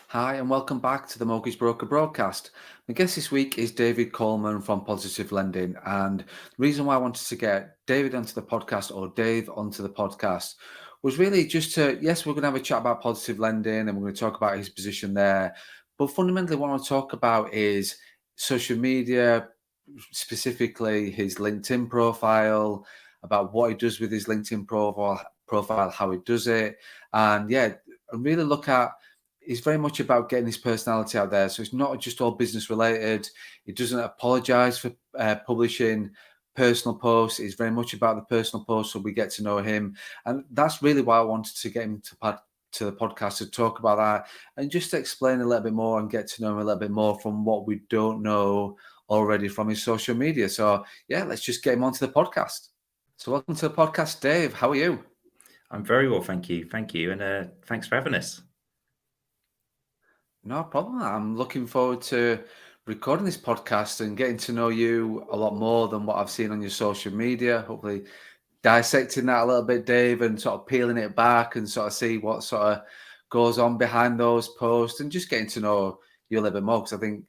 Hi, and welcome back to the Mortgage Broker broadcast. My guest this week is David Coleman from Positive Lending. And the reason why I wanted to get David onto the podcast or Dave onto the podcast was really just to, yes, we're going to have a chat about positive lending and we're going to talk about his position there. But fundamentally, what I want to talk about is social media, specifically his LinkedIn profile, about what he does with his LinkedIn profile, how he does it. And yeah, and really look at it's very much about getting his personality out there. So it's not just all business related. He doesn't apologize for publishing personal posts. It's very much about the personal posts, so we get to know him. And that's really why I wanted to get him to the podcast to talk about that and just to explain a little bit more and get to know him a little bit more from what we don't know already from his social media. So yeah, let's just get him onto the podcast. So welcome to the podcast, Dave. How are you? I'm very well, thank you. Thank you. And thanks for having us. No problem. I'm looking forward to recording this podcast and getting to know you a lot more than what I've seen on your social media. Hopefully, dissecting that a little bit, Dave, and sort of peeling it back and sort of see what sort of goes on behind those posts and just getting to know you a little bit more. Because I think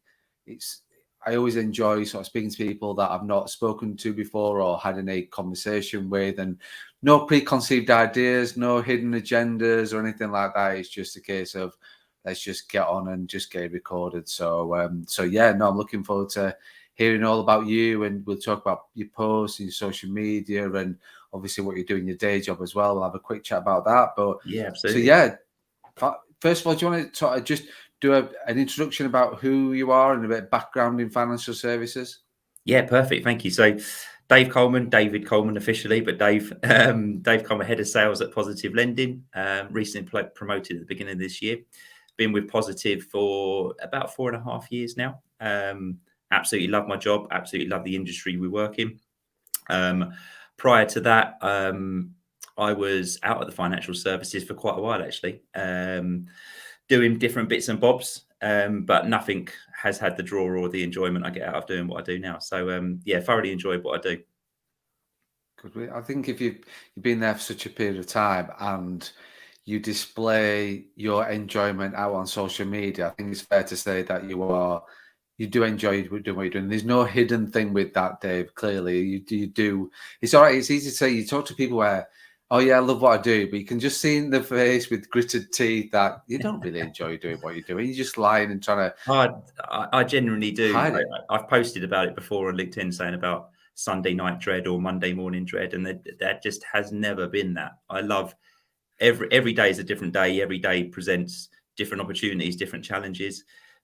it's, I always enjoy sort of speaking to people that I've not spoken to before or had any conversation with, and no preconceived ideas, no hidden agendas or anything like that. It's just a case of let's just get on and just get it recorded. So yeah, no, I'm looking forward to hearing all about you, and we'll talk about your posts and your social media, and obviously what you do in your day job as well. We'll have a quick chat about that. But Yeah, so absolutely. yeah, first of all, do you want to sort of just do an introduction about who you are and a bit of background in financial services? Yeah, perfect. Thank you. So, Dave Coleman, David Coleman officially, but Dave Coleman, head of sales at Positive Lending. Recently promoted at the beginning of this year. Been with Positive for about 4.5 years now. Absolutely love my job. Absolutely love the industry we work in. Prior to that, I was out of the financial services for quite a while, actually, doing different bits and bobs, but nothing has had the draw or the enjoyment I get out of doing what I do now. So, yeah, thoroughly enjoy what I do. Good. I think if you've been there for such a period of time and you display your enjoyment out on social media, I think it's fair to say that you do enjoy doing what you're doing. There's no hidden thing with that, Dave. Clearly, you do. It's all right. It's easy to say. You talk to people where, oh yeah, I love what I do, but you can just see in the face with gritted teeth that you don't really enjoy doing what you're doing. You're just lying and trying to I, I genuinely do. hide it. I've posted about it before on LinkedIn saying about Sunday night dread or Monday morning dread, and that just has never been that. I love every day is a different day. Every day presents different opportunities, different challenges.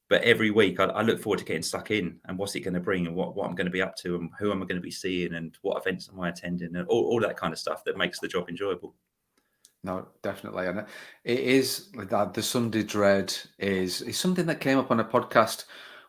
But every week, I look forward to getting stuck in and what's it going to bring and what I'm going to be up to and who am I going to be seeing and what events am I attending and all that kind of stuff that makes the job enjoyable. No, definitely, and it is like that. The Sunday dread is something that came up on a podcast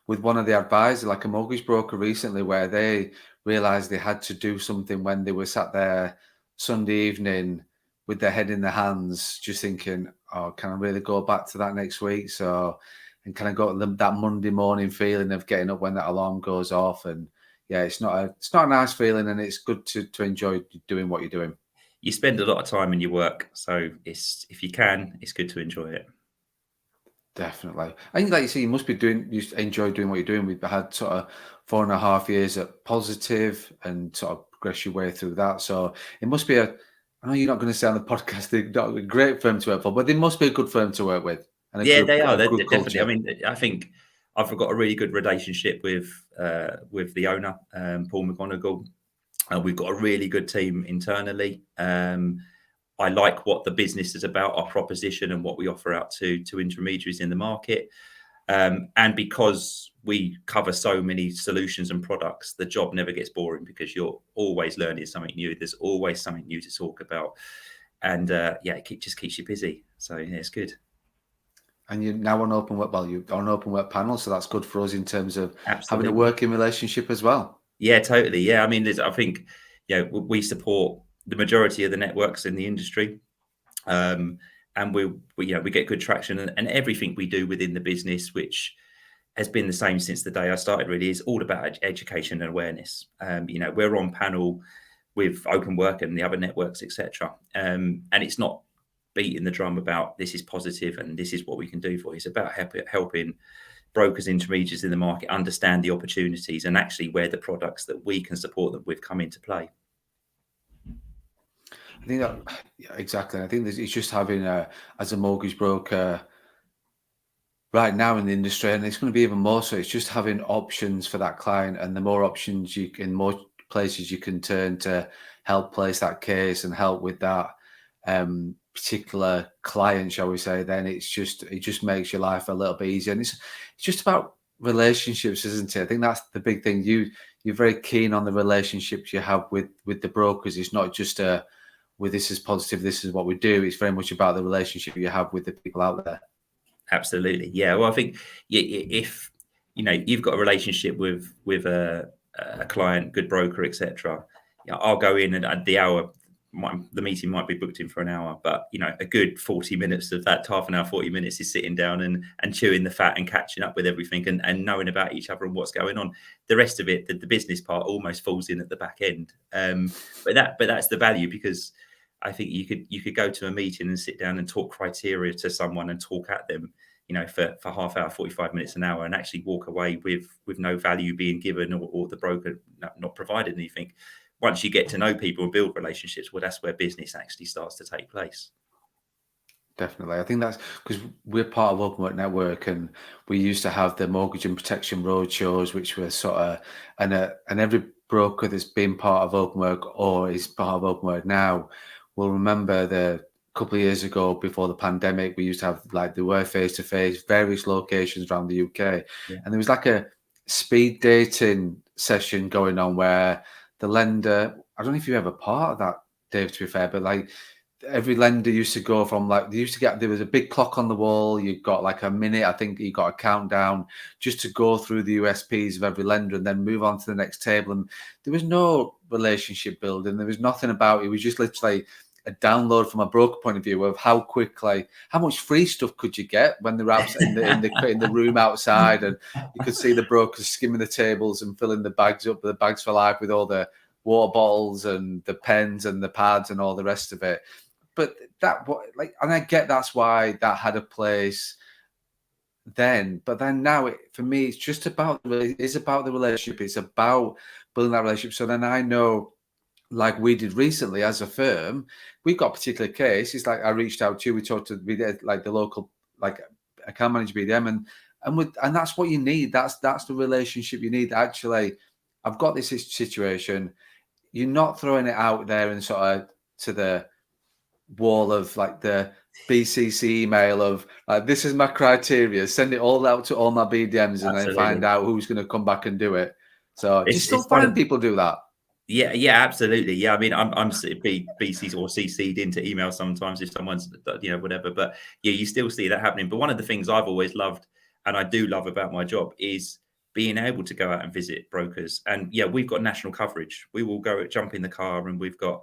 with one of the advisors, like a mortgage broker, recently, where they realised they had to do something when they were sat there Sunday evening with their head in their hands, just thinking, "Oh, can I really go back to that next week?" So, and kind of got that Monday morning feeling of getting up when that alarm goes off, and yeah, it's not a nice feeling, and it's good to enjoy doing what you're doing. You spend a lot of time in your work, so it's if you can, it's good to enjoy it. Definitely. I think, like you say, you enjoy doing what you're doing. We've had sort of 4.5 years at Positive and sort of progress your way through that. So it must be I know you're not going to say on the podcast they're not a great firm to work for, but they must be a good firm to work with and Yeah, they are. a They're good definitely. I culture. mean, I think I've got a really good relationship with the owner, Paul McGonigal. We've got a really good team internally. I like what the business is about, our proposition, and what we offer out to intermediaries in the market. And because we cover so many solutions and products, the job never gets boring because you're always learning something new. There's always something new to talk about, and yeah, just keeps you busy. So yeah, it's good. And you're now on open work. Well, you're on open work panel, so that's good for us in terms of having a Absolutely. working relationship as well. Yeah, totally. Yeah, I mean, I think we support the majority of the networks in the industry, um, and we get good traction, and everything we do within the business, which has been the same since the day I started, really, is all about education and awareness. We're on panel with Open Work and the other networks, etc. And it's not beating the drum about this is positive and this is what we can do for you. It's about helping brokers, intermediaries in the market understand the opportunities and actually where the products that we can support them with come into play. I think that, yeah, exactly. I think it's just having as a mortgage broker right now in the industry, and it's going to be even more so. It's just having options for that client, and the more options you can, more places you can turn to help place that case and help with that particular client, shall we say? Then it just makes your life a little bit easier, and it's just about relationships, isn't it? I think that's the big thing. You're very keen on the relationships you have with the brokers. It's not just well, this is positive, this is what we do. It's very much about the relationship you have with the people out there. Absolutely, yeah. Well, I think if you've got a relationship with a client, good broker, etc. I'll go in and at the hour, the meeting might be booked in for an hour, but a good 40 minutes of that, half an hour, 40 minutes is sitting down and chewing the fat and catching up with everything and knowing about each other and what's going on. The rest of it, the business part, almost falls in at the back end. But that's the value, because I think you could go to a meeting and sit down and talk criteria to someone and talk at them, for half hour, 45 minutes, an hour, and actually walk away with no value being given or the broker not provided anything. Once you get to know people and build relationships, well, that's where business actually starts to take place. Definitely. I think that's because we're part of Open Work Network, and we used to have the mortgage and protection roadshows, which were sort of, and every broker that's been part of Open Work or is part of Open Work now will remember the couple of years ago before the pandemic, we used to have there were face-to-face, various locations around the UK. Yeah. And there was like a speed dating session going on where the lender, I don't know if you ever part of that, Dave, to be fair, but every lender used to go from there was a big clock on the wall. You got like a minute, I think you got a countdown just to go through the USPs of every lender and then move on to the next table. And there was no relationship building. There was nothing about it. It was just literally a download from a broker point of view of how much free stuff could you get when the wraps in the room outside, and you could see the brokers skimming the tables and filling the bags up, the bags for life with all the water bottles and the pens and the pads and all the rest of it. But and I get that's why that had a place then. But then now, for me, it's just about the relationship. It's about building that relationship. So then I know, like we did recently as a firm, we've got a particular case. It's like I reached out to you. We did like the local account manager BDM, and that's what you need. That's the relationship you need. Actually, I've got this situation. You're not throwing it out there and sort of to the wall of like the BCC email of this is my criteria, send it all out to all my BDMs and then find out who's going to come back and do it. So do you still find people do that? Yeah, absolutely. Yeah, I mean, I'm BC'd or CC'd into email sometimes if someone's whatever, but yeah, you still see that happening. But one of the things I've always loved, and I do love about my job, is being able to go out and visit brokers. And yeah, we've got national coverage. We will jump in the car, and we've got,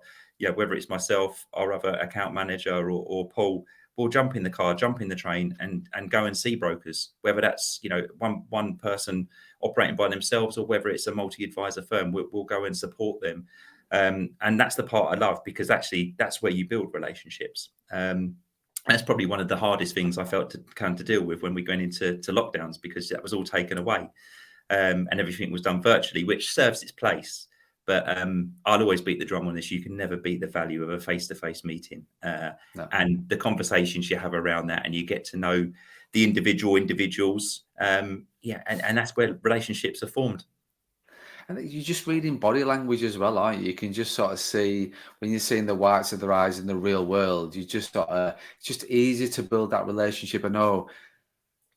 whether it's myself, our other account manager, or Paul, we'll jump in the car, jump in the train, and go and see brokers. Whether that's one person operating by themselves or whether it's a multi-advisor firm, we'll go and support them. And that's the part I love, because actually that's where you build relationships. That's probably one of the hardest things I felt to deal with when we went into lockdowns, because that was all taken away, and everything was done virtually, which serves its place. But I'll always beat the drum on this. You can never beat the value of a face-to-face meeting, No. and the conversations you have around that, and you get to know the individuals. And that's where relationships are formed. And you're just reading body language as well, aren't you? You can just sort of see when you're seeing the whites of their eyes in the real world. You just it's just easy to build that relationship. I know,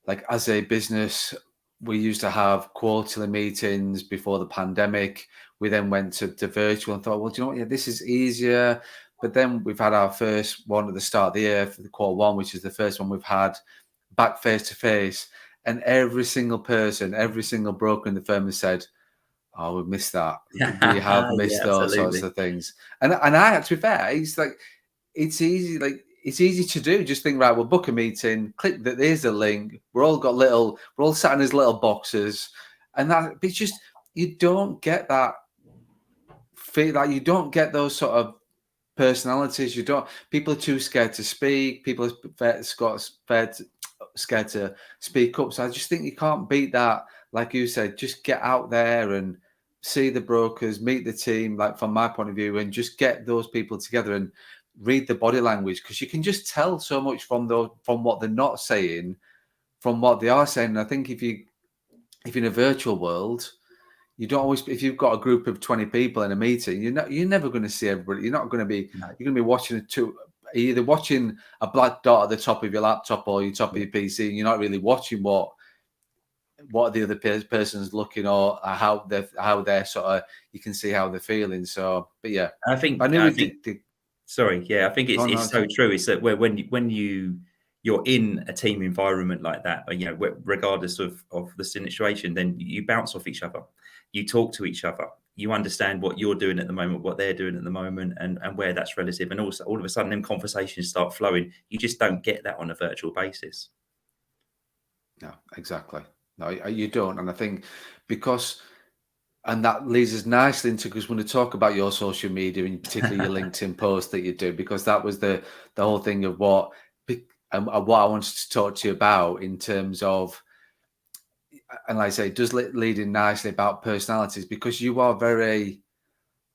like as a business, we used to have quarterly meetings before the pandemic. We then went to virtual and thought, well, do you know what? Yeah, this is easier. But then we've had our first one at the start of the year for the quarter one, which is the first one we've had back face to face. And every single person, every single broker in the firm has said, oh, we missed that. We have missed those sorts of things. And I, to be fair, it's easy. Like it's easy to do. Just think, right, we'll book a meeting, click that. There's a link. We're all sat in these little boxes, and it's just you don't get that feel. Like you don't get those sort of personalities. People are too scared to speak. People are scared to speak up. So I just think you can't beat that. Like you said, just get out there and see the brokers, meet the team, like from my point of view, and just get those people together and read the body language, because you can just tell so much from what they're not saying, from what they are saying. And I think if you're in a virtual world, you don't always, if you've got a group of 20 people in a meeting, you're never going to see everybody. You're going to be watching you're either watching a black dot at the top of your laptop or your top of your PC, and you're not really watching what the other person's looking, or how they're sort of, you can see how they're feeling. So, but yeah, I think sorry, yeah, I think it's so true. It's that when you're in a team environment like that, you know, regardless of the situation, then you bounce off each other, you talk to each other, you understand what you're doing at the moment, what they're doing at the moment, and where that's relative, and also all of a sudden, them conversations start flowing. You just don't get that on a virtual basis. No, exactly. No, you don't, and I think because. And that leads us nicely into, because we're going to talk about your social media, and particularly your LinkedIn post that you do, because that was the whole thing of what I wanted to talk to you about in terms of, and like I say, it does lead in nicely about personalities, because you are very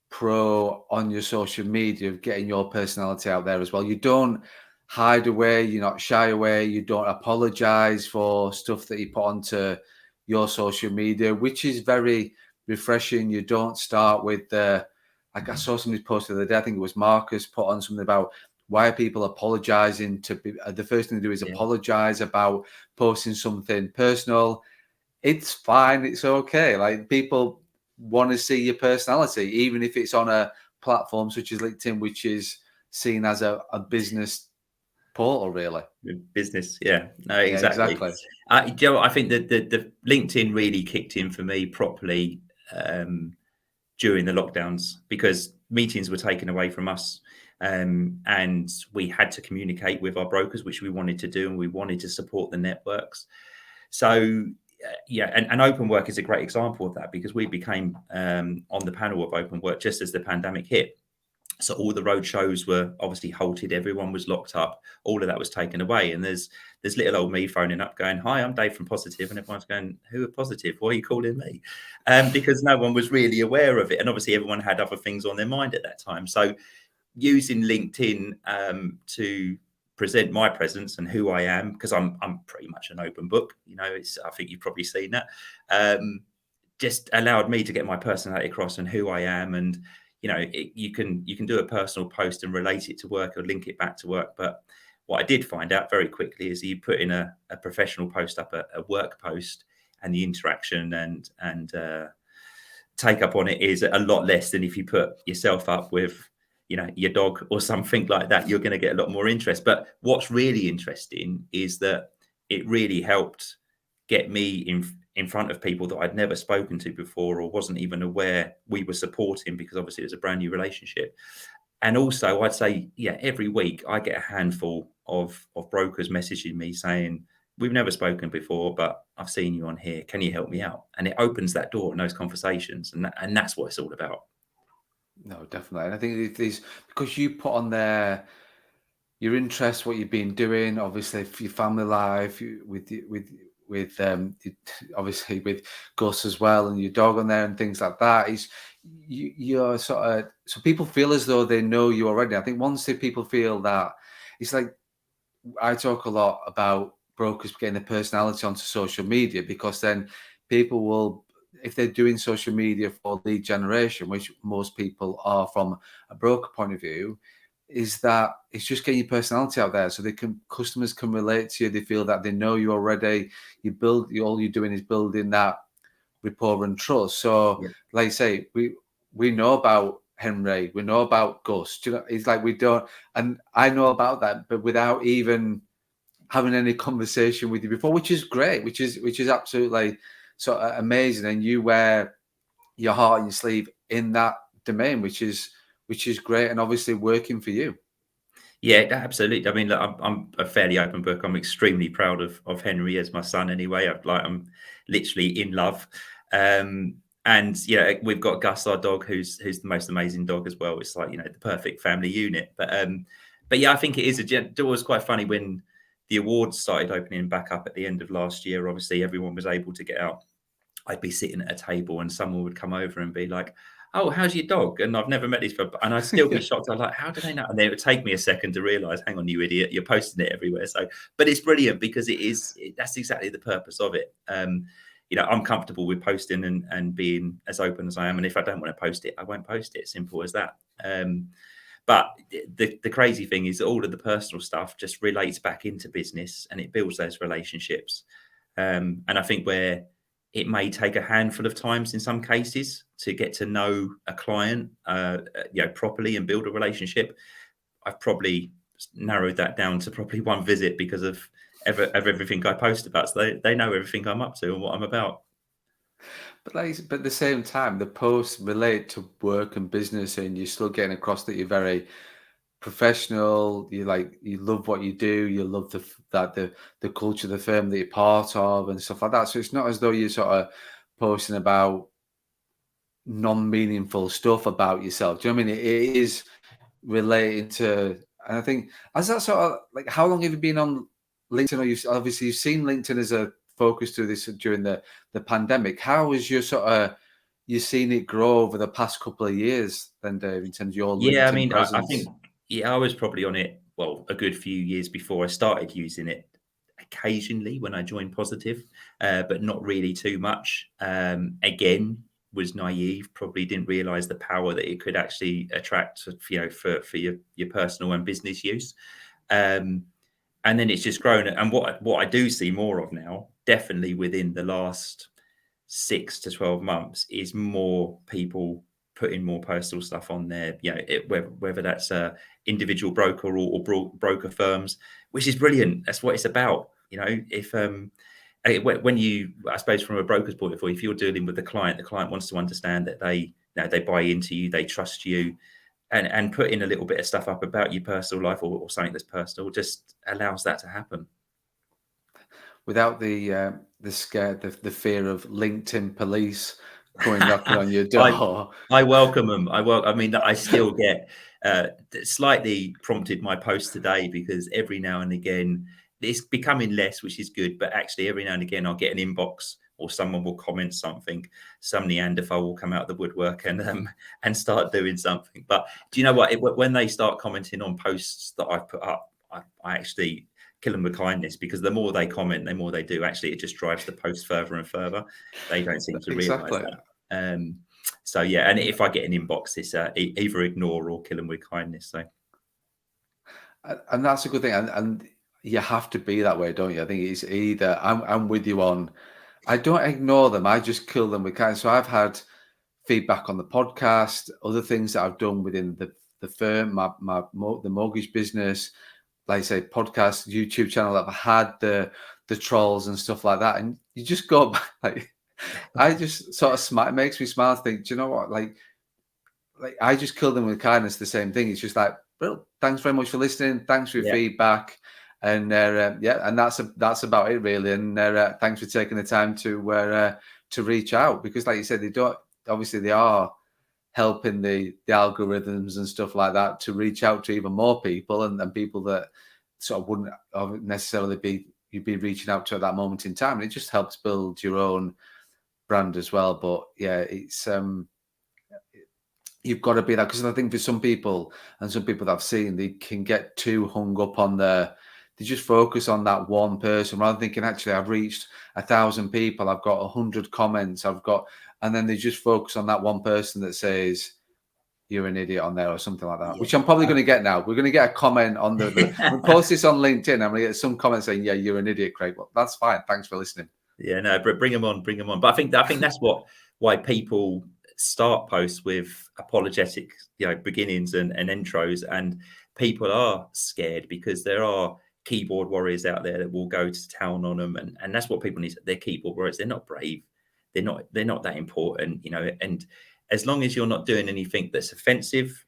pro on your social media of getting your personality out there as well. You don't hide away, you're not shy away, you don't apologize for stuff that you put onto your social media, which is very refreshing. You don't start with like I saw somebody posted the other day, I think it was Marcus, put on something about why are people apologizing to be, the first thing to do is apologize about posting something personal. It's fine, it's okay. Like, people want to see your personality, even if it's on a platform such as LinkedIn, which is seen as a business portal, really. Business, yeah, no, exactly. You know, I think that the LinkedIn really kicked in for me properly during the lockdowns, because meetings were taken away from us, and we had to communicate with our brokers, which we wanted to do, and we wanted to support the networks. So yeah, and open work is a great example of that, because we became on the panel of open work just as the pandemic hit. So all the road shows were obviously halted. Everyone was locked up. All of that was taken away. And there's little old me phoning up going, "Hi, I'm Dave from Positive." And everyone's going, "Who are Positive? Why are you calling me?" Because no one was really aware of it. And obviously everyone had other things on their mind at that time. So using LinkedIn to present my presence and who I am, because I'm pretty much an open book. You know, I think you've probably seen that. Just allowed me to get my personality across and who I am. And you know, you can do a personal post and relate it to work or link it back to work. But what I did find out very quickly is you put in a professional post up, a work post, and the interaction and take up on it is a lot less than if you put yourself up with, you know, your dog or something like that. You're going to get a lot more interest. But what's really interesting is that it really helped get me in front of people that I'd never spoken to before, or wasn't even aware we were supporting, because obviously it was a brand new relationship. And also, I'd say, yeah, every week I get a handful of brokers messaging me saying, "We've never spoken before, but I've seen you on here. Can you help me out?" And it opens that door in those conversations, and that's what it's all about. No, definitely. And I think these, because you put on there your interests, what you've been doing, obviously for your family life, obviously with Gus as well, and your dog on there and things like that. Is you're sort of, so people feel as though they know you already. I think once people feel that, it's like, I talk a lot about brokers getting their personality onto social media, because then people will, if they're doing social media for lead generation, which most people are from a broker point of view, is that it's just getting your personality out there, so customers can relate to you. They feel that they know you already. All you're doing is building that rapport and trust. So, like I say, we know about Henry, we know about Gus. Do you know, it's like we don't, and I know about that, but without even having any conversation with you before, which is great, which is absolutely sort of amazing. And you wear your heart on your sleeve in that domain, which is great, and obviously working for you. Yeah, absolutely. I mean, look, I'm a fairly open book. I'm extremely proud of Henry as my son. Anyway, I'm literally in love, and And we've got Gus, our dog, who's the most amazing dog as well. It's like, the perfect family unit. But yeah, I think it is it was quite funny when the awards started opening back up at the end of last year. Obviously, everyone was able to get out. I'd be sitting at a table and someone would come over and be like, "Oh, how's your dog?" And I've never met these people, and I'd still be shocked. I'm like, "How do they know?" And then it would take me a second to realize, "Hang on, you idiot, you're posting it everywhere." So, but it's brilliant because that's exactly the purpose of it. I'm comfortable with posting and being as open as I am. And if I don't want to post it, I won't post it. Simple as that. But the crazy thing is that all of the personal stuff just relates back into business and it builds those relationships. And I think where it may take a handful of times in some cases to get to know a client, properly and build a relationship, I've probably narrowed that down to probably one visit because of everything I post about. So they know everything I'm up to and what I'm about. But at the same time, the posts relate to work and business, and you're still getting across that you're very professional. You love what you do. You love the culture of the firm that you're part of and stuff like that. So it's not as though you're sort of posting about non-meaningful stuff about yourself. Do you know what I mean? It is related to, and I think as that sort of like, how long have you been on LinkedIn? Or you've seen LinkedIn as a focus to this during the pandemic. How has your sort of you've seen it grow over the past couple of years then, Dave, in terms of your Yeah, I LinkedIn mean, I presence? think, I was probably on it, well, a good few years before I started using it occasionally when I joined Positive, but not really too much. Again, was naive, probably didn't realize the power that it could actually attract, for your personal and business use. And then it's just grown. And what I do see more of now, definitely within the last 6 to 12 months, is more people putting more personal stuff on there, whether that's a individual broker or broker firms, which is brilliant. That's what it's about. If when you, I suppose from a broker's point of view, if you're dealing with the client wants to understand that they buy into you, they trust you, and putting a little bit of stuff up about your personal life or something that's personal just allows that to happen. Without the scare, the fear of LinkedIn police coming knocking on your door. I welcome them. I mean, I still get slightly prompted my post today because every now and again it's becoming less, which is good. But actually, every now and again, I'll get an inbox or someone will comment something. Some Neanderthal will come out of the woodwork and start doing something. But do you know what? When they start commenting on posts that I've put up, I actually kill them with kindness, because the more they comment, the more they do. Actually, it just drives the post further and further. They don't seem to realise Exactly. that. So yeah, and if I get an inbox, it's either ignore or kill them with kindness. So, And that's a good thing, and you have to be that way, don't you? I think it's either I'm with you on. I don't ignore them. I just kill them with kindness. So I've had feedback on the podcast, other things that I've done within the firm, the mortgage business, like I say, podcast, YouTube channel. I've had the trolls and stuff like that, and you just go back. Like, I just sort of smile. It makes me smile. Think, do you know what? Like I just kill them with kindness. The same thing. It's just like, well, thanks very much for listening. Thanks for your yeah, feedback, and and that's about it really. And thanks for taking the time to reach out, because, like you said, they are helping the algorithms and stuff like that to reach out to even more people, and people that sort of wouldn't necessarily you'd be reaching out to at that moment in time. And it just helps build your own brand as well. But yeah, it's you've got to be that, because I think for some people that I've seen, they can get too hung up on they just focus on that one person rather than thinking, actually, I've reached 1,000 people, I've got 100 comments, and then they just focus on that one person that says you're an idiot on there or something like that, which I'm probably going to get now. We're going to get a comment on we post this on LinkedIn. I'm going to get some comments saying, yeah, you're an idiot, Craig. Well, that's fine. Thanks for listening. Yeah, no, but bring them on. But I think that's why people start posts with apologetic, beginnings and intros, and people are scared because there are keyboard warriors out there that will go to town on them, and that's what people need. They're keyboard warriors. They're not brave. They're not that important, And as long as you're not doing anything that's offensive,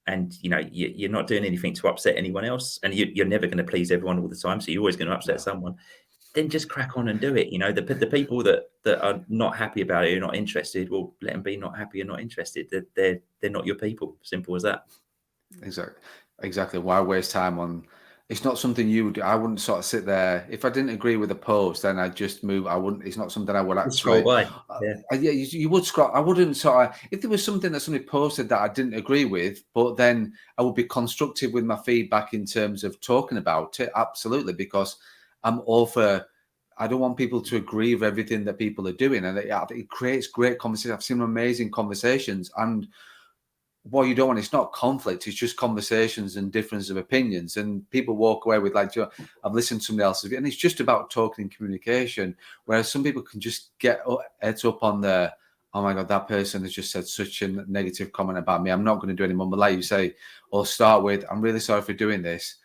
and you're not doing anything to upset anyone else, and you're never going to please everyone all the time, so you're always going to upset someone. then just crack on and do it. You know, the people that are not happy about it, are not interested, well, let them be not happy and not interested. They're not your people. Simple as that. Exactly. Why waste time on? It's not something you would do. I wouldn't sort of sit there if I didn't agree with a post. Then I'd just move. I wouldn't. It's not something I would Just scroll actually. by. Yeah. Yeah, you would scroll. I wouldn't sort of. If there was something that somebody posted that I didn't agree with, but then I would be constructive with my feedback in terms of talking about it. Absolutely, because I'm all for. I don't want people to agree with everything that people are doing, and it creates great conversation. I've seen amazing conversations, and what you don't want, it's not conflict, it's just conversations and difference of opinions, and people walk away with like, I've listened to somebody else's, and it's just about talking and communication, whereas some people can just get heads up on the, oh my god, that person has just said such a negative comment about me, I'm not going to do any more. But like you say, or start with, I'm really sorry for doing this.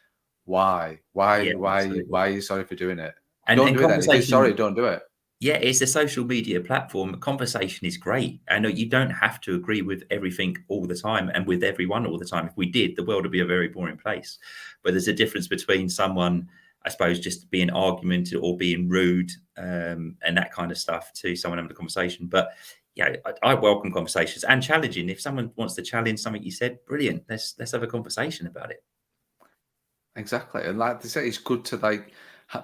Why Yeah, absolutely. are you sorry for doing it? Don't And do it then. If you're sorry, conversation, don't do it. yeah, it's a social media platform. Conversation is great. I know you don't have to agree with everything all the time and with everyone all the time. If we did, the world would be a very boring place. But there's a difference between someone, I suppose, just being argumentative or being rude, and that kind of stuff, to someone having a conversation. But yeah, I welcome conversations and challenging. If someone wants to challenge something you said, brilliant. Let's have a conversation about it. Exactly, and like they say, it's good to like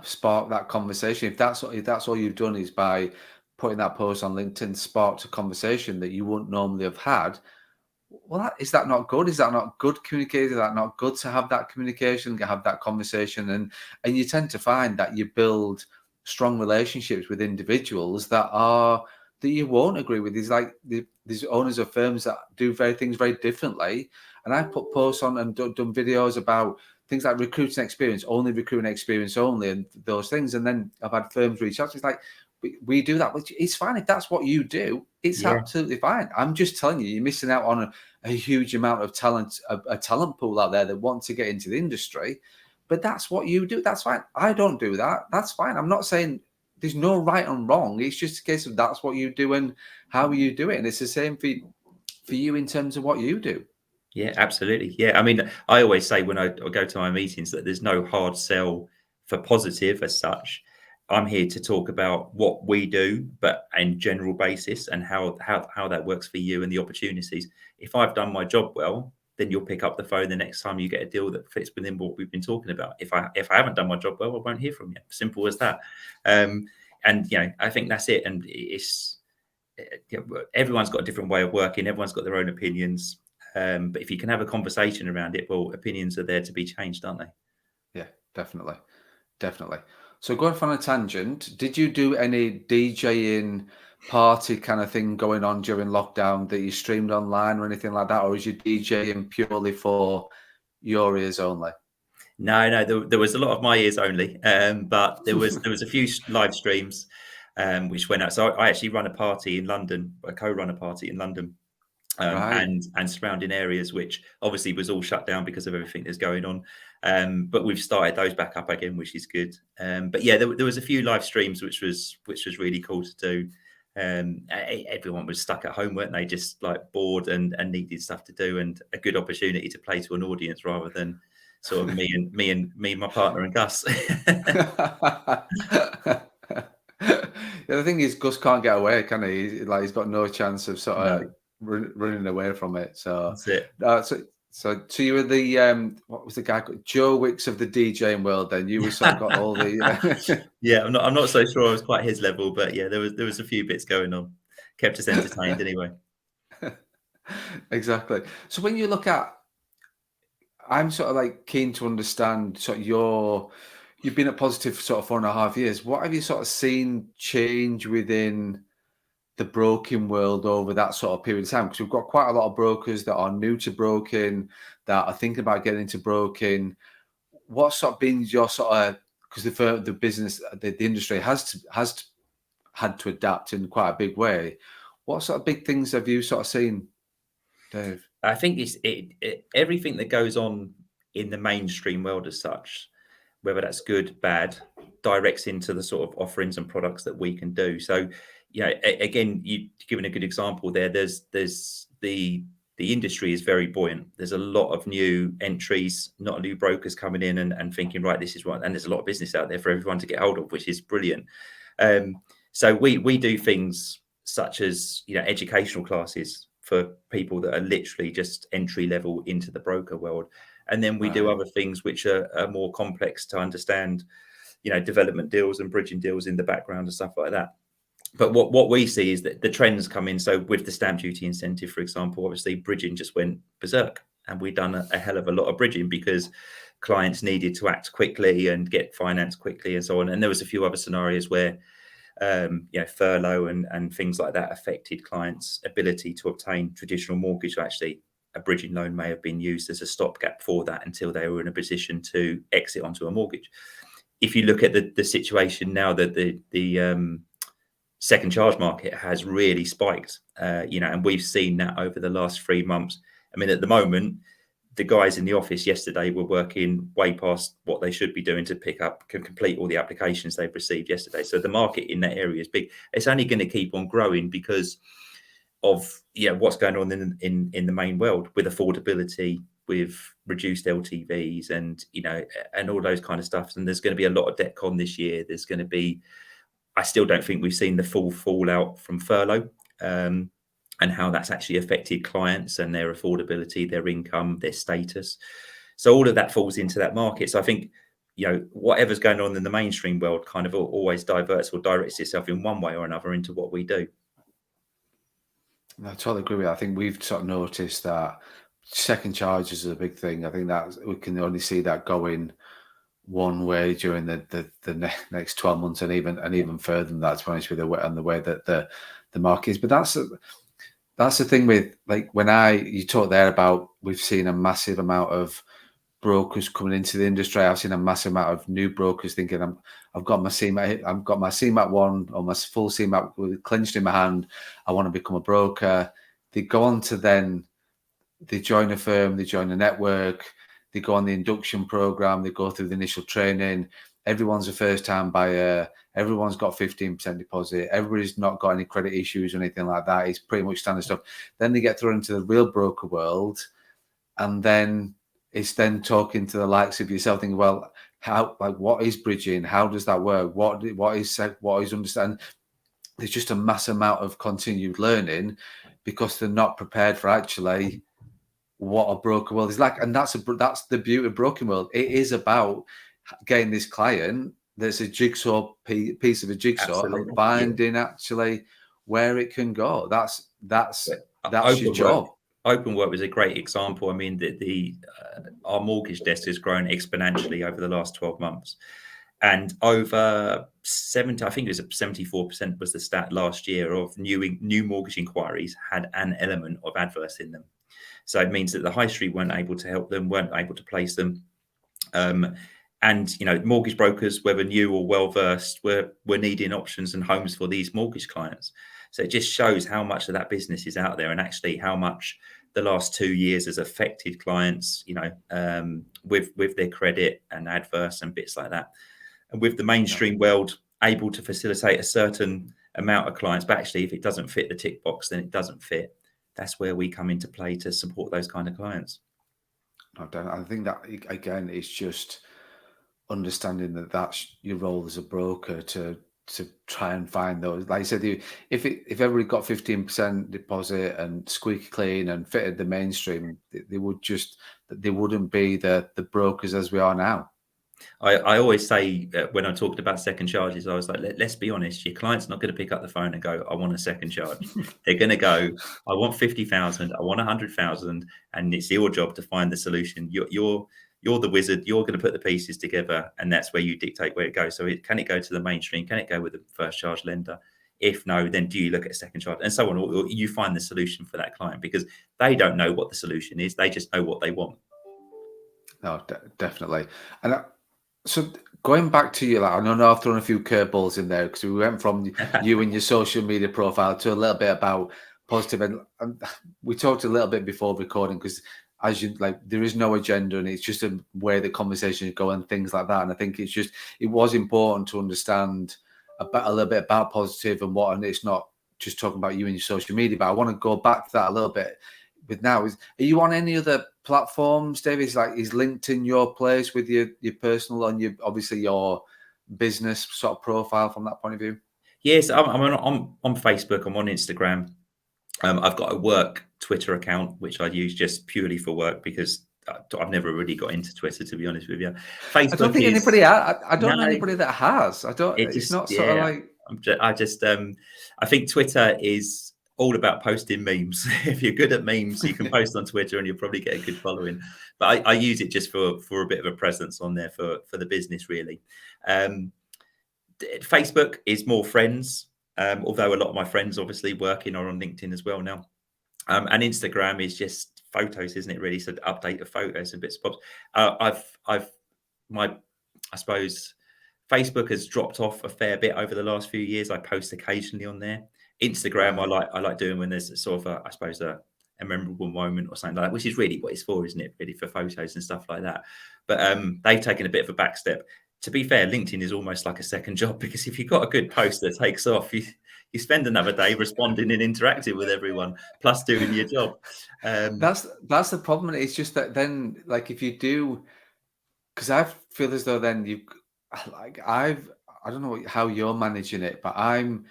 spark that conversation. If that's all you've done is by putting that post on LinkedIn, sparked a conversation that you wouldn't normally have had. Well, is that not good? Is that not good communication? Is that not good to have that communication, to have that conversation? And you tend to find that you build strong relationships with individuals that you won't agree with. These like these owners of firms that do things very differently. And I put posts on and done videos about things like recruiting experience only, and those things. And then I've had firms reach out. It's like, we do that, which it's fine if that's what you do. It's Yeah, absolutely fine. I'm just telling you, you're missing out on a huge amount of talent, a talent pool out there that want to get into the industry. But that's what you do. That's fine. I don't do that. That's fine. I'm not saying there's no right and wrong. It's just a case of that's what you do and how you do it. And it's the same for you in terms of what you do. yeah, absolutely. Yeah, I mean, I always say when I go to my meetings that there's no hard sell for positive as such. I'm here to talk about what we do, but in general basis, and how that works for you and the opportunities. If I've done my job well, then you'll pick up the phone the next time you get a deal that fits within what we've been talking about. If I haven't done my job well, I won't hear from you. Simple as that. Um, and I think that's it. And it's everyone's got a different way of working. Everyone's got their own opinions. But if you can have a conversation around it, well, opinions are there to be changed, aren't they? Yeah, definitely. Definitely. So going off on a tangent, did you do any DJing party kind of thing going on during lockdown that you streamed online or anything like that? Or is your DJing purely for your ears only? No, there was a lot of my ears only, but there was a few live streams which went out. So I actually run a party in London, a co-run a party in London, Right. and surrounding areas, which obviously was all shut down because of everything that's going on. But we've started those back up again, which is good. But yeah, there was a few live streams, which was really cool to do. Everyone was stuck at home, weren't they? Just like bored and needed stuff to do, and a good opportunity to play to an audience rather than sort of me and my partner and Gus. Yeah, the thing is, Gus can't get away, can he? He's got no chance of sort of No, running away from it. So, that's it. uh, so, so you were the what was the guy called? Joe Wicks of the DJing world. Then you were sort of got all the. Yeah, I'm not so sure I was quite his level, but yeah, there was a few bits going on. Kept us entertained anyway. Exactly. So when you look at, I'm sort of like keen to understand sort of you've been at Positive for sort of 4.5 years. What have you sort of seen change within the broking world over that sort of period of time? Because we've got quite a lot of brokers that are new to broking, that are thinking about getting into broking. What's sort of been your sort of, because the business, the industry has had to adapt in quite a big way. What sort of big things have you sort of seen, Dave? I think everything that goes on in the mainstream world as such, whether that's good, bad, directs into the sort of offerings and products that we can do. So, again, you given a good example there. There's the the industry is very buoyant. There's a lot of new entries, not new brokers coming in and thinking, right, this is right. And there's a lot of business out there for everyone to get hold of, which is brilliant. So we do things such as, educational classes for people that are literally just entry level into the broker world. And then we do other things which are more complex to understand, development deals and bridging deals in the background and stuff like that. But what we see is that the trends come in. So with the stamp duty incentive, for example, obviously bridging just went berserk, and we've done a hell of a lot of bridging because clients needed to act quickly and get finance quickly and so on. And there was a few other scenarios where, furlough and things like that affected clients' ability to obtain traditional mortgage. So actually, a bridging loan may have been used as a stopgap for that until they were in a position to exit onto a mortgage. If you look at the situation now, that the second charge market has really spiked, and we've seen that over the last 3 months. I mean, at the moment, the guys in the office yesterday were working way past what they should be doing to complete all the applications they've received yesterday. So the market in that area is big. It's only going to keep on growing because of what's going on in the main world with affordability, with reduced LTVs, and and all those kind of stuff. And there's going to be a lot of debt con this year. There's going to be, I still don't think we've seen the full fallout from furlough, and how that's actually affected clients and their affordability, their income, their status. So all of that falls into that market. So I think, whatever's going on in the mainstream world kind of always diverts or directs itself in one way or another into what we do. I totally agree with you. I think we've sort of noticed that second charges is a big thing. I think that we can only see that going one way during the next 12 months and even further than that, to be honest with you, and the way that the market is. But that's the thing with, like, when you talk there about, we've seen a massive amount of brokers coming into the industry. I've seen a massive amount of new brokers thinking, I've got my CMAT 1 or my full CMAT clenched in my hand. I want to become a broker. They go on to they join a firm, they join a network, they go on the induction program, they go through the initial training. Everyone's a first-time buyer. Everyone's got 15% deposit. Everybody's not got any credit issues or anything like that. It's pretty much standard stuff. Then they get thrown into the real broker world, and then it's then talking to the likes of yourself, thinking, well, what is bridging? How does that work? What is understand? There's just a mass amount of continued learning because they're not prepared for actually what a broker world is like. And that's the beauty of broking world. It is about getting this client that's a jigsaw piece of a jigsaw. Absolutely. And finding actually where it can go. That's your job. Open work was a great example. I mean, our mortgage desk has grown exponentially over the last 12 months. And over 70, I think it was 74% was the stat last year of new mortgage inquiries had an element of adverse in them. So it means that the high street weren't able to help them, weren't able to place them. And, mortgage brokers, whether new or well-versed, were needing options and homes for these mortgage clients. So it just shows how much of that business is out there, and actually how much the last 2 years has affected clients, with their credit and adverse and bits like that. And with the mainstream world able to facilitate a certain amount of clients, but actually if it doesn't fit the tick box, then it doesn't fit. That's where we come into play to support those kind of clients. I think that, again, it's just understanding that that's your role as a broker to try and find those. Like I said, if everybody got 15% deposit and squeaky clean and fitted the mainstream, they wouldn't be the brokers as we are now. I always say when I'm talking about second charges, I was like, let's be honest, your client's not going to pick up the phone and go, I want a second charge. They're going to go, I want 50,000, I want 100,000, and it's your job to find the solution. You're the wizard. You're going to put the pieces together, and that's where you dictate where it goes. So can it go to the mainstream? Can it go with the first charge lender? If no, then do you look at a second charge, and so on? Or you find the solution for that client, because they don't know what the solution is. They just know what they want. No, definitely. And so going back to you, I know I've thrown a few curveballs in there because we went from you and your social media profile to a little bit about positive, and we talked a little bit before recording, because as you there is no agenda, and it's just a way the conversation is going and things like that. And I think it was important to understand a little bit about positive and it's not just talking about you and your social media. But I want to go back to that a little bit. with now. Are you on any other platforms, David? Is LinkedIn your place with your personal and your obviously your business sort of profile from that point of view? Yes, I'm on Facebook. I'm on Instagram. I've got a work Twitter account which I use just purely for work because I've never really got into Twitter, to be honest with you. I don't Facebook think is anybody. I don't know no, anybody that has. I don't. it It's just not sort of like. I think Twitter is all about posting memes. If you're good at memes, you can post on Twitter and you'll probably get a good following. But I use it just for a bit of a presence on there for the business, really. Facebook is more friends, although a lot of my friends obviously working are on LinkedIn as well now. And Instagram is just photos, isn't it? Really, so the update of photos and bits and bobs. I suppose Facebook has dropped off a fair bit over the last few years. I post occasionally on there. Instagram, Right. I like doing when there's sort of I suppose a memorable moment or something like that, which is really what it's for, isn't it? Really for photos and stuff like that. But they've taken a bit of a back step. To be fair, LinkedIn is almost like a second job because if you've got a good post that takes off, you spend another day responding and interacting with everyone, plus doing your job. That's the problem. It's just that then, like, if you do, because I feel as though then you, like, I don't know how you're managing it, but I'm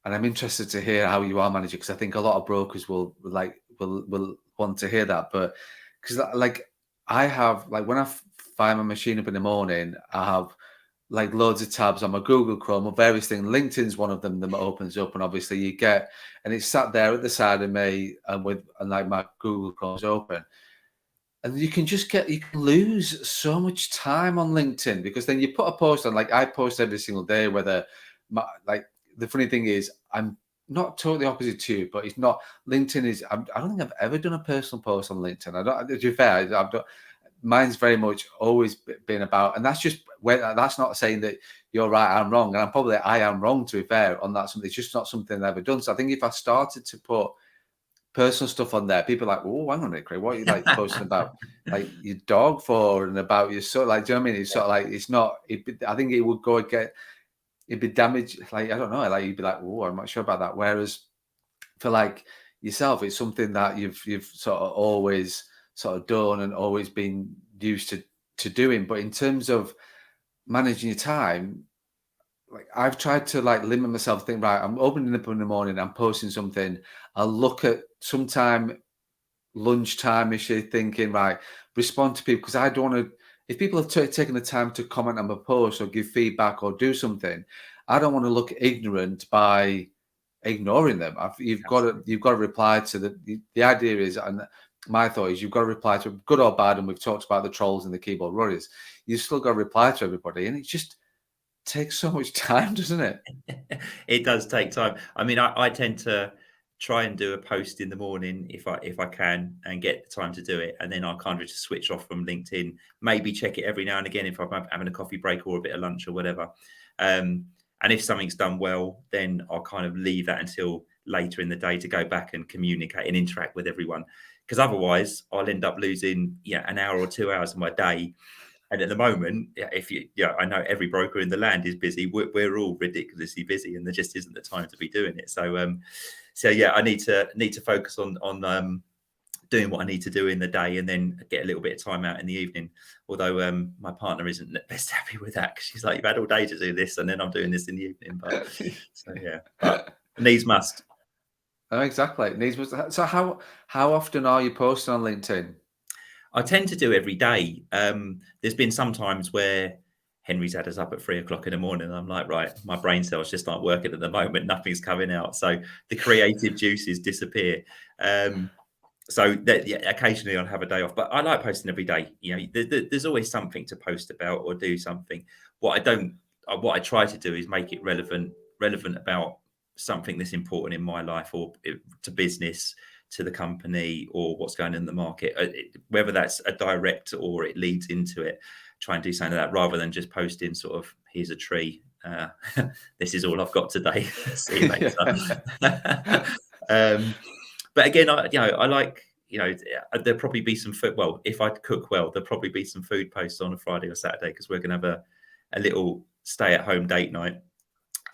interested to hear how you are managing because I think a lot of brokers will want to hear that. But because like I have like when I fire my machine up in the morning, I have like loads of tabs on my Google Chrome or various things. LinkedIn's one of them that opens up, and obviously you get, and it's sat there at the side of me, and like my Google Chrome's open, and you can lose so much time on LinkedIn because then you put a post on, like I post every single day, whether like the funny thing is I'm not totally opposite to you, but it's not LinkedIn is I don't think I've ever done a personal post on LinkedIn. I don't, to be fair, I've done, mine's very much always been about, and that's just where that's not saying that you're right, I'm wrong, and I am wrong, to be fair, on that. Something, it's just not something I've ever done. So I think if I started to put personal stuff on there, people are like, oh, hang on a minute, Craig, what are you like posting about like your dog for and about your son? Like, do you know what I mean? It's sort of like it's not. I think it would go and get, it'd be damaged. Like, I don't know. Like you'd be like, oh, I'm not sure about that. Whereas for like yourself, it's something that you've sort of always sort of done and always been used to doing. But in terms of managing your time, like I've tried to like limit myself, think, right, I'm opening up in the morning, I'm posting something, I'll look at sometime lunchtime is she thinking, right, respond to people, because I don't want to, if people have taken the time to comment on my post or give feedback or do something, I don't want to look ignorant by ignoring them. You've got to reply to the idea is, and my thought is, you've got to reply to good or bad, and we've talked about the trolls and the keyboard warriors. You've still got to reply to everybody, and it just takes so much time, doesn't it? It does take time. I mean, I tend to try and do a post in the morning if I can and get the time to do it, and then I kind of just switch off from LinkedIn. Maybe check it every now and again if I'm having a coffee break or a bit of lunch or whatever. And if something's done well, then I'll kind of leave that until later in the day to go back and communicate and interact with everyone. Because otherwise, I'll end up losing an hour or 2 hours of my day. And at the moment, I know every broker in the land is busy. We're all ridiculously busy, and there just isn't the time to be doing it. So yeah, I need to focus on doing what I need to do in the day, and then get a little bit of time out in the evening. Although my partner isn't the best happy with that, because she's like, "You've had all day to do this, and then I'm doing this in the evening." But so yeah, but needs must. Oh, exactly. So how often are you posting on LinkedIn? I tend to do every day. There's been some times where Henry's had us up at 3 o'clock in the morning. And I'm like, right, my brain cells just aren't working at the moment. Nothing's coming out. So the creative juices disappear. So that, yeah, occasionally I'll have a day off, but I like posting every day. There's always something to post about or do something. What I try to do is make it relevant about something that's important in my life or to business, to the company, or what's going on in the market, whether that's a direct or it leads into it. Try and do something like that rather than just posting sort of, here's a tree. This is all I've got today. See you later. But again, I like, there'll probably be some food. Well, if I cook well, there'll probably be some food posts on a Friday or Saturday, because we're going to have a little stay at home date night.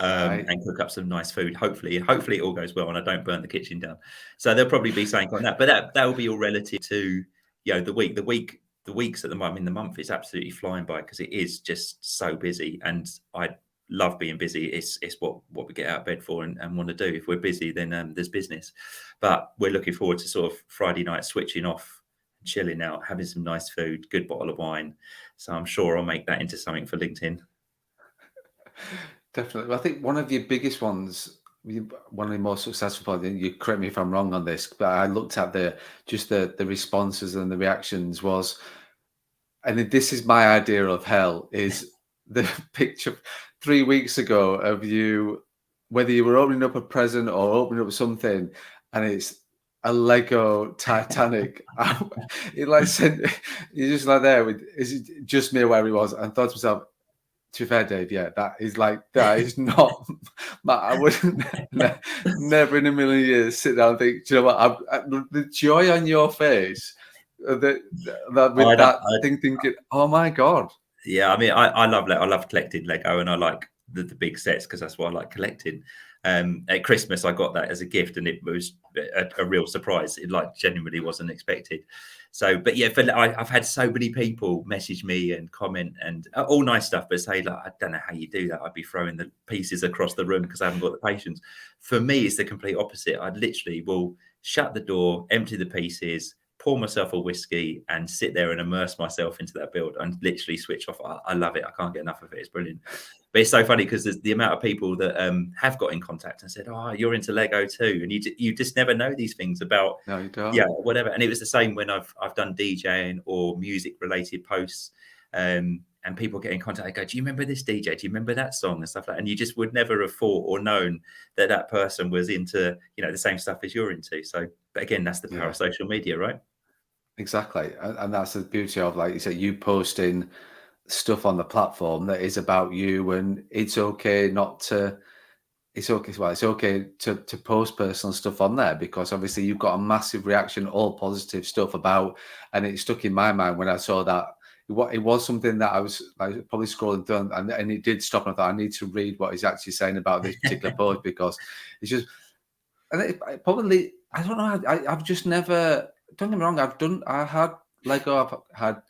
Right. and cook up some nice food. Hopefully it all goes well and I don't burn the kitchen down. So there'll probably be something on that, but that will be all relative to the weeks at the moment. The month is absolutely flying by because it is just so busy, and I love being busy. It's what we get out of bed for and want to do. If we're busy, then there's business. But we're looking forward to sort of Friday night switching off, chilling out, having some nice food, good bottle of wine. So I'm sure I'll make that into something for LinkedIn. Definitely. I think one of your biggest ones, one of the most successful ones, and you correct me if I'm wrong on this, but I looked at the responses and the reactions was, and this is my idea of hell, is the picture 3 weeks ago of you, whether you were opening up a present or opening up something, and it's a Lego Titanic. It like said, you're just like there with, is it just me where he was? And thought to myself, to be fair, Dave, yeah, that is not. I wouldn't never in a million years sit down and think, do you know what? The joy on your face, that with that thing, thinking, oh my god. Yeah, I mean, I love collecting Lego, and I like the big sets because that's what I like collecting. At Christmas, I got that as a gift, and it was a real surprise. It like genuinely wasn't expected. So, but yeah, I've had so many people message me and comment and all nice stuff, but say like, I don't know how you do that. I'd be throwing the pieces across the room because I haven't got the patience. For me, it's the complete opposite. I literally will shut the door, empty the pieces, pour myself a whiskey and sit there and immerse myself into that build and literally switch off. I love it. I can't get enough of it. It's brilliant. But it's so funny because there's the amount of people that have got in contact and said, oh, you're into Lego too. And you just never know these things about, No, you don't. yeah, whatever. And it was the same when I've done DJing or music related posts. And people get in contact and go, do you remember this DJ? Do you remember that song and stuff like that? And you just would never have thought or known that person was into, the same stuff as you're into. So, but again, that's the power of social media, right? Exactly. And that's the beauty of, like you said, you posting stuff on the platform that is about you, and it's okay not to. It's okay. Well, it's okay to post personal stuff on there because obviously you've got a massive reaction, all positive stuff about, and it stuck in my mind when I saw that. It was something that I was like probably scrolling through, and it did stop. And I thought I need to read what he's actually saying about this particular post because it's just, and it probably, I don't know. I've just never. Don't get me wrong. I had Lego. I've had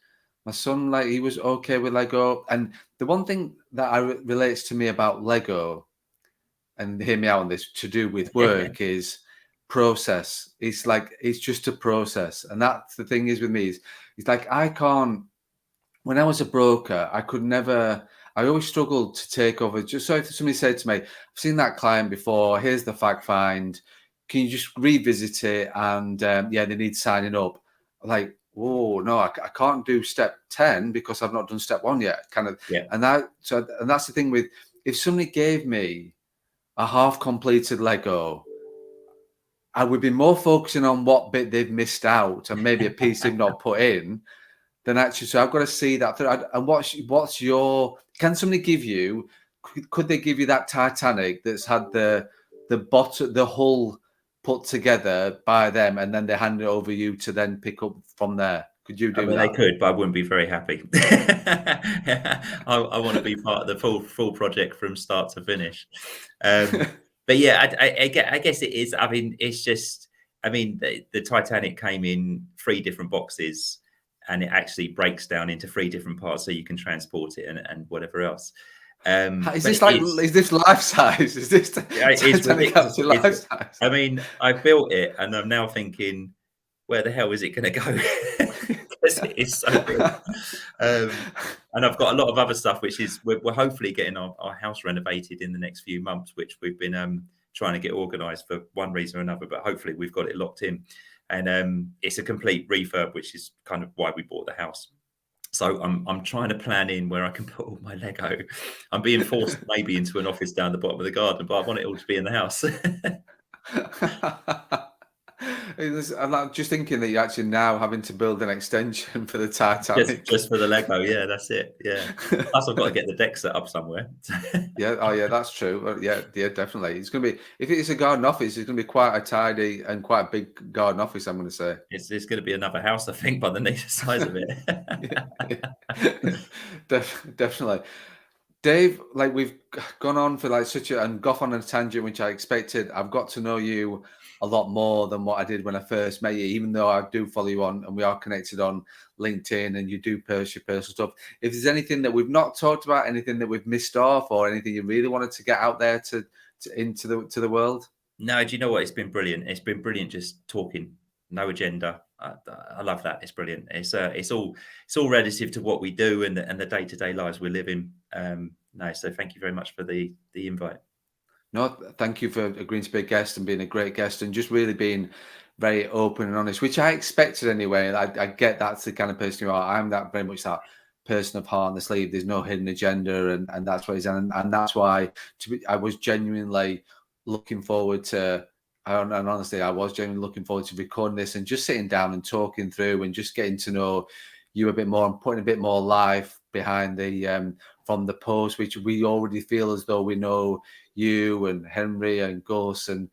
my son. Like he was okay with Lego, and the one thing that relates to me about Lego, and hear me out on this, to do with work is process. It's like it's just a process, and that's the thing is with me is it's like I can't. When I was a broker, I could never. I always struggled to take over. Just so if somebody said to me, "I've seen that client before. Here's the fact find. Can you just revisit it?" And yeah, they need signing up. Like, oh no, I can't do step 10 because I've not done step 1 yet. Kind of, Yeah. and that's the thing with, if somebody gave me a half completed Lego, I would be more focusing on what bit they've missed out and maybe a piece they've not put in than actually. So I've got to see that through. And what's your? Can somebody give you? Could they give you that Titanic that's had the bottom, the hull put together by them, and then they hand it over you to then pick up from there? Could you do that? They could, but I wouldn't be very happy. I want to be part of the full project from start to finish. But yeah, I guess it is. I mean, it's just. I mean, the Titanic came in 3 different boxes, and it actually breaks down into 3 different parts, so you can transport it and whatever else. Is this life size? Is this Titanic actually life size? I mean, I built it, and I'm now thinking, where the hell is it going to go? It is so big. And I've got a lot of other stuff, which is we're hopefully getting our house renovated in the next few months, which we've been trying to get organised for one reason or another, but hopefully we've got it locked in. And it's a complete refurb, which is kind of why we bought the house. So I'm trying to plan in where I can put all my Lego. I'm being forced maybe into an office down the bottom of the garden, but I want it all to be in the house. I'm just thinking that you're actually now having to build an extension for the Titanic. Just for the Lego, yeah, that's it. Yeah. Plus, I've got to get the deck set up somewhere. Yeah, oh yeah, that's true. Yeah, definitely. It's going to be, if it's a garden office, it's going to be quite a tidy and quite a big garden office, I'm going to say. It's going to be another house, I think, by the size of it. Definitely. Dave, like we've gone on for like such a and got on a tangent which I expected. I've got to know you a lot more than what I did when I first met you, even though I do follow you on and we are connected on LinkedIn and you do post your personal stuff. If there's anything that we've not talked about, anything that we've missed off, or anything you really wanted to get out there to into the world. No, do you know what? It's been brilliant. It's been brilliant just talking, no agenda. I love that. It's brilliant. It's all relative to what we do and the day to day lives we're living. No, so thank you very much for the invite. No, thank you for agreeing to be a guest and being a great guest and just really being very open and honest, which I expected anyway. I get that's the kind of person you are. I'm that very much that person of heart on the sleeve. There's no hidden agenda, and that's what he's and that's why I was genuinely looking forward to. And honestly, I was genuinely looking forward to recording this and just sitting down and talking through and just getting to know you a bit more and putting a bit more life behind the from the post, which we already feel as though we know you and Henry and Gus and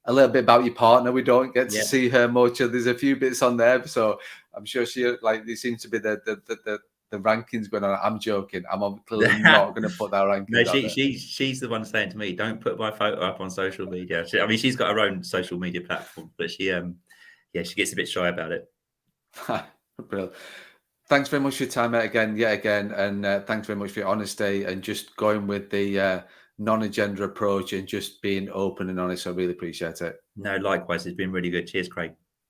a little bit about your partner. We don't get to Yeah. see her much. There's a few bits on there, so I'm sure she like there seems to be the rankings going on. I'm joking. I'm clearly not going to put that No, rankings out there. she's the one saying to me, "Don't put my photo up on social media." I mean, she's got her own social media platform, but yeah, she gets a bit shy about it. Brilliant. Thanks very much for your time, mate, yet again, and thanks very much for your honesty and just going with the non-agenda approach and just being open and honest. I really appreciate it. No, likewise, it's been really good. Cheers, Craig.